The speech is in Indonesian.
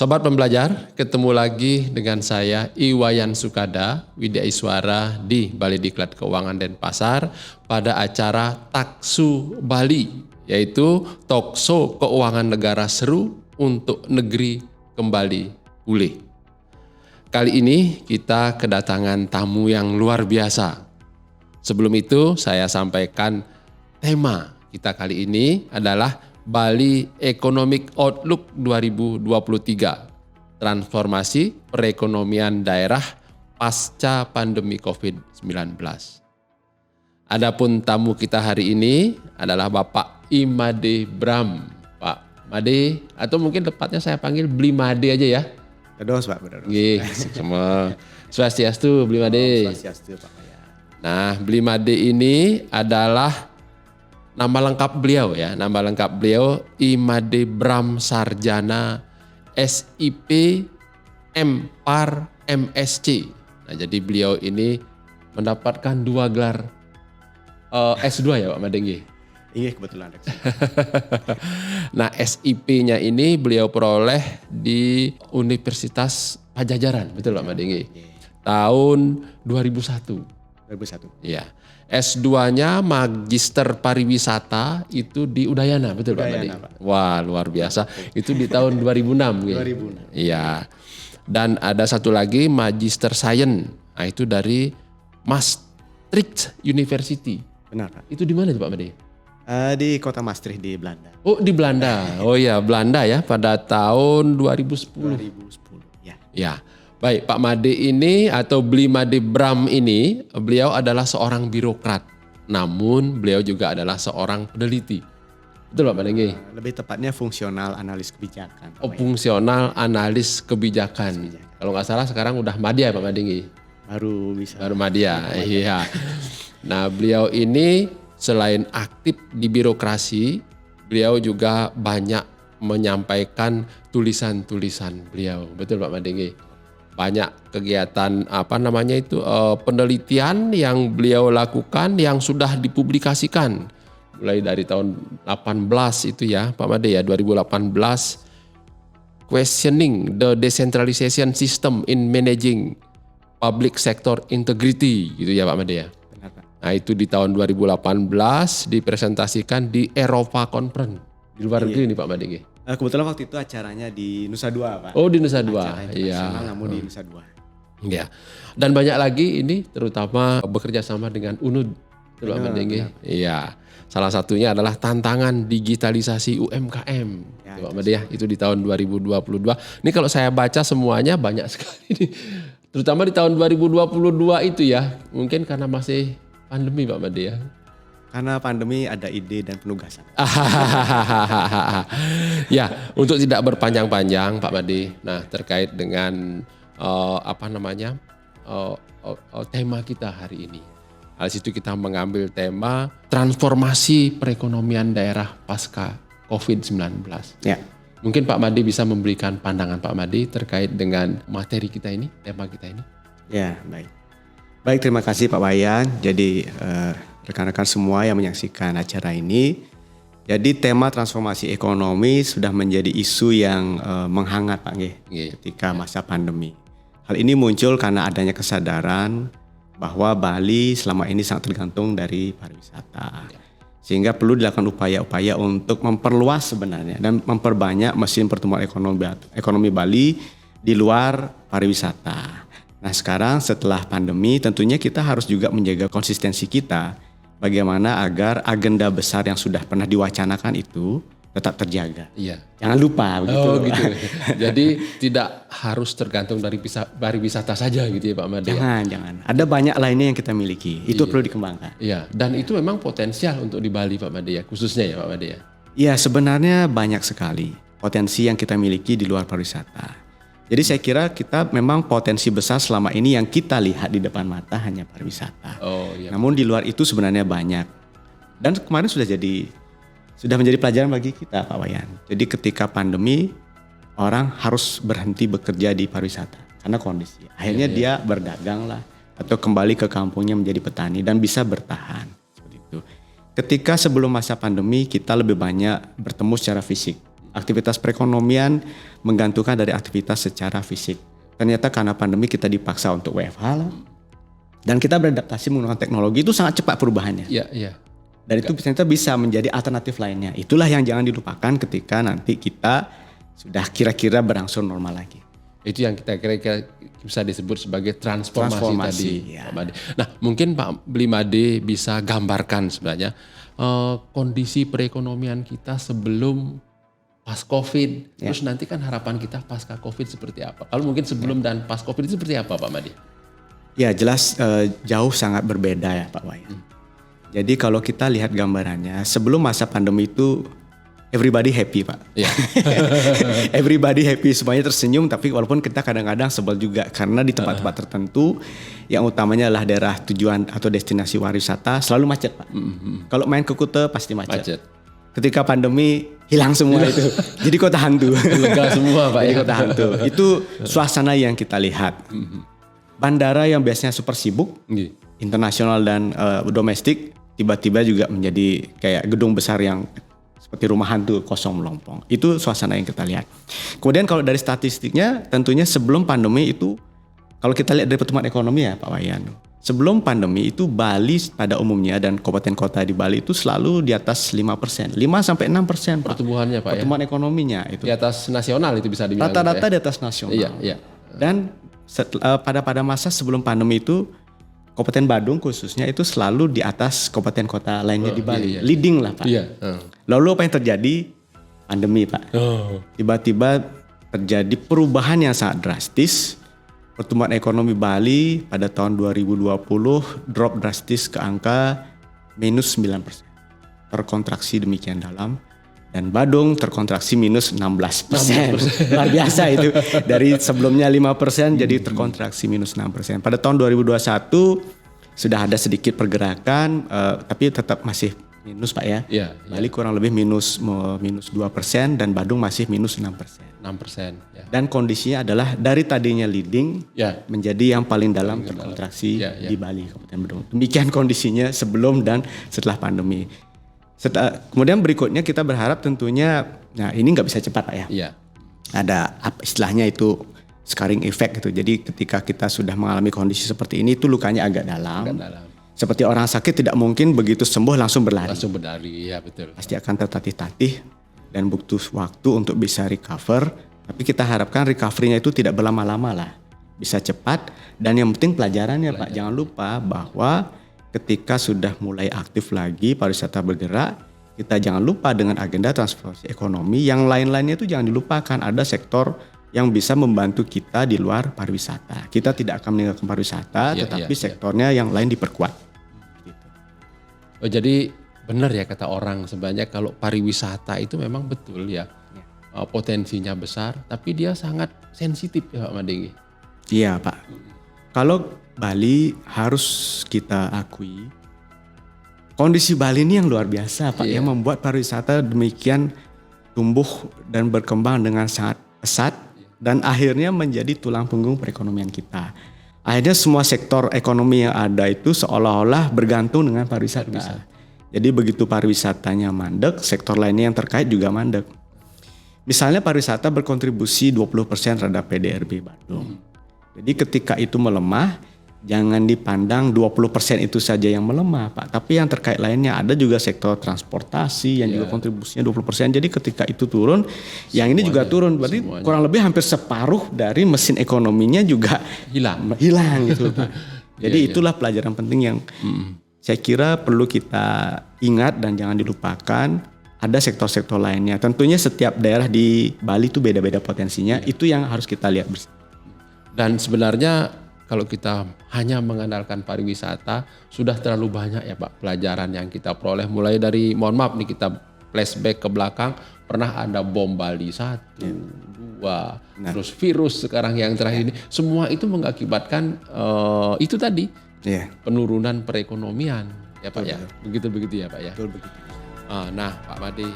Sobat pembelajar, ketemu lagi dengan saya Iwayan Sukada, Widya Iswara di Balai Diklat Keuangan Denpasar pada acara Taksu Bali, yaitu Tokso Keuangan Negara Seru untuk Negeri Kembali Pulih. Kali ini kita kedatangan tamu yang luar biasa. Sebelum itu saya sampaikan tema kita kali ini adalah Bali Economic Outlook 2023, transformasi perekonomian daerah pasca pandemi COVID-19. Adapun tamu kita hari ini adalah Bapak Imade Bram. Pak Made, atau mungkin tepatnya saya panggil Bli Made aja ya. Bedos Pak, bedos. Nggih, semua. Swastiastu Bli Made. Swastiastu Pak. Nah, Bli Made ini adalah nama lengkap beliau ya, nama lengkap beliau Imade Bram Sarjana SIP MPar MSc. Nah, jadi beliau ini mendapatkan 2 gelar S2 ya Pak Made. Iya kebetulan. Nah, SIP-nya ini beliau peroleh di Universitas Pajajaran, betul Pak Made? Tahun 2001. 2001. Iya. S2-nya Magister Pariwisata itu di Udayana, betul Pak Made? Wah, luar biasa. Itu di tahun 2006 gitu. 2006. Iya. Dan ada satu lagi Magister Science. Nah, itu dari Maastricht University. Benar Pak. Itu di mana itu Pak Made? Di kota Maastricht di Belanda. Oh, di Belanda. Oh ya, Belanda ya pada tahun 2010. 2010. Ya. Ya. Baik, Pak Made ini atau Bli Made Bram ini, beliau adalah seorang birokrat. Namun beliau juga adalah seorang peneliti. Betul Pak Made? Lebih tepatnya fungsional analis kebijakan. Oh, fungsional analis kebijakan. Kalau nggak salah sekarang udah madya Pak Made. Baru bisa. Baru madya, iya. Nah, beliau ini selain aktif di birokrasi, beliau juga banyak menyampaikan tulisan-tulisan beliau. Betul Pak Made? Banyak kegiatan penelitian yang beliau lakukan yang sudah dipublikasikan mulai dari tahun 18 itu ya Pak Made ya, 2018, Questioning the Decentralization System in Managing Public Sector Integrity gitu ya Pak Made ya. Benar Pak. Nah, itu di tahun 2018 dipresentasikan di Eropa Conference di luar negeri nih Pak Made. Kebetulan waktu itu acaranya di Nusa Dua Pak. Oh, di Nusa Dua. Iya. Namun di Nusa Dua. Ya. Dan banyak lagi ini terutama bekerja sama dengan UNUD. Pak Made. Iya. Salah satunya adalah tantangan digitalisasi UMKM. Ya, Pak Made ya, itu di tahun 2022. Ini kalau saya baca semuanya banyak sekali nih. Terutama di tahun 2022 itu ya. Mungkin karena masih pandemi Pak Made ya. Karena pandemi ada ide dan penugasan. Ya, untuk tidak berpanjang-panjang Pak Made. Nah, terkait dengan tema kita hari ini. Di situ kita mengambil tema transformasi perekonomian daerah pasca COVID-19. Ya. Mungkin Pak Made bisa memberikan pandangan Pak Made terkait dengan materi kita ini, tema kita ini. Ya, baik. Baik, terima kasih Pak Wayan. Jadi rekan-rekan semua yang menyaksikan acara ini. Jadi tema transformasi ekonomi sudah menjadi isu yang menghangat Pak ketika masa pandemi. Hal ini muncul karena adanya kesadaran bahwa Bali selama ini sangat tergantung dari pariwisata. Sehingga perlu dilakukan upaya-upaya untuk memperluas sebenarnya dan memperbanyak mesin pertumbuhan ekonomi Bali di luar pariwisata. Nah, sekarang setelah pandemi tentunya kita harus juga menjaga konsistensi kita bagaimana agar agenda besar yang sudah pernah diwacanakan itu tetap terjaga. Iya. Jangan lupa begitu. Oh gitu. Jadi tidak harus tergantung dari pariwisata saja gitu ya Pak Made. Jangan. Ada banyak lainnya yang kita miliki. Itu perlu dikembangkan. Iya. Dan itu memang potensial untuk di Bali Pak Made ya, khususnya ya Pak Made ya. Iya, sebenarnya banyak sekali potensi yang kita miliki di luar pariwisata. Jadi saya kira kita memang potensi besar selama ini yang kita lihat di depan mata hanya pariwisata. Oh iya. Namun di luar itu sebenarnya banyak. Dan kemarin sudah menjadi pelajaran bagi kita Pak Wayan. Jadi ketika pandemi orang harus berhenti bekerja di pariwisata karena kondisi. Akhirnya dia berdagang lah atau kembali ke kampungnya menjadi petani dan bisa bertahan seperti itu. ketika sebelum masa pandemi kita lebih banyak bertemu secara fisik. Aktivitas perekonomian menggantungkan dari aktivitas secara fisik. Ternyata karena pandemi kita dipaksa untuk WFH lah. Dan kita beradaptasi menggunakan teknologi itu sangat cepat perubahannya. Iya, iya. Dan itu ternyata bisa menjadi alternatif lainnya. Itulah yang jangan dilupakan ketika nanti kita sudah kira-kira berangsur normal lagi. Itu yang kita kira-kira bisa disebut sebagai transformasi tadi. Ya. Pak Made. Nah, mungkin Pak Made bisa gambarkan sebenarnya kondisi perekonomian kita sebelum pas COVID. Terus nanti kan harapan kita pasca COVID seperti apa? Kalau mungkin sebelum dan pas COVID itu seperti apa Pak Made? Ya jelas jauh sangat berbeda ya Pak Wayan. Jadi kalau kita lihat gambarannya sebelum masa pandemi itu everybody happy Pak. Ya. Everybody happy, semuanya tersenyum, tapi walaupun kita kadang-kadang sebel juga karena di tempat-tempat tertentu yang utamanya adalah daerah tujuan atau destinasi wisata selalu macet Pak. Kalau main ke Kuta pasti macet. Ketika pandemi hilang semua itu. Jadi kota hantu. Lega semua Pak. Jadi kota hantu. Itu suasana yang kita lihat. Bandara yang biasanya super sibuk, internasional dan domestik, tiba-tiba juga menjadi kayak gedung besar yang seperti rumah hantu kosong melompong. Itu suasana yang kita lihat. Kemudian kalau dari statistiknya tentunya sebelum pandemi itu kalau kita lihat dari pertumbuhan ekonomi ya Pak Wayan. Sebelum pandemi itu Bali pada umumnya dan kabupaten kota di Bali itu selalu di atas 5%. 5-6% Pak. Pertumbuhannya Pak. Pertumbuhan ekonominya itu. Di atas nasional itu bisa dibilang. Rata-rata di atas nasional. Iya, iya. Dan pada masa sebelum pandemi itu Kabupaten Badung khususnya itu selalu di atas kabupaten kota lainnya di Bali. Iya. Leading lah Pak. Iya. Lalu apa yang terjadi? Pandemi Pak. Tiba-tiba terjadi perubahan yang sangat drastis. Pertumbuhan ekonomi Bali pada tahun 2020 drop drastis ke angka minus 9%. Terkontraksi demikian dalam. Dan Badung terkontraksi minus 16%. Luar biasa itu. Dari sebelumnya 5% jadi terkontraksi minus 6%. Pada tahun 2021 sudah ada sedikit pergerakan, tapi tetap masih minus Pak ya. Iya. Bali kurang lebih minus 2% dan Badung masih minus 6%. 6%. Ya. Dan kondisinya adalah dari tadinya leading menjadi yang paling dalam terkontraksi di Bali, Kabupaten Badung. Demikian kondisinya sebelum dan setelah pandemi. Kemudian berikutnya kita berharap tentunya, nah ini nggak bisa cepat Pak ya. Iya. Ada istilahnya itu scarring effect gitu. Jadi ketika kita sudah mengalami kondisi seperti ini itu lukanya agak dalam. Seperti orang sakit tidak mungkin begitu sembuh langsung berlari. Langsung berlari, ya betul. Pasti akan tertatih-tatih dan butuh waktu untuk bisa recover. Tapi kita harapkan recovery-nya itu tidak berlama-lama lah. Bisa cepat dan yang penting pelajarannya Pak. Jangan lupa bahwa ketika sudah mulai aktif lagi pariwisata bergerak, kita jangan lupa dengan agenda transformasi ekonomi yang lain-lainnya itu jangan dilupakan. Ada sektor yang bisa membantu kita di luar pariwisata. Kita tidak akan meninggalkan pariwisata, tetapi sektornya yang lain diperkuat. Gitu. Oh, jadi benar ya kata orang sebenarnya kalau pariwisata itu memang betul ya. Potensinya besar, tapi dia sangat sensitif ya Pak Made. Iya Pak. Kalau Bali harus kita akui kondisi Bali ini yang luar biasa Pak yang membuat pariwisata demikian tumbuh dan berkembang dengan sangat pesat dan akhirnya menjadi tulang punggung perekonomian kita. Akhirnya semua sektor ekonomi yang ada itu seolah-olah bergantung dengan pariwisata. Jadi begitu pariwisatanya mandek, sektor lainnya yang terkait juga mandek. Misalnya pariwisata berkontribusi 20% terhadap PDRB Bandung. Jadi ketika itu melemah, jangan dipandang 20% itu saja yang melemah Pak. Tapi yang terkait lainnya ada juga sektor transportasi yang juga kontribusinya 20%. Jadi ketika itu turun, yang ini juga turun. Berarti kurang lebih hampir separuh dari mesin ekonominya juga hilang gitu Pak. Jadi itulah pelajaran penting yang saya kira perlu kita ingat dan jangan dilupakan. Ada sektor-sektor lainnya. Tentunya setiap daerah di Bali itu beda-beda potensinya. Itu yang harus kita lihat bersama. Dan sebenarnya kalau kita hanya mengandalkan pariwisata sudah terlalu banyak ya Pak pelajaran yang kita peroleh. Mulai dari mohon maaf nih kita flashback ke belakang, pernah ada bom Bali 1, 2, terus virus sekarang yang terakhir ini. Semua itu mengakibatkan itu tadi penurunan perekonomian ya Pak. Betul, ya. Begitu ya Pak ya. Betul begitu. Nah Pak Made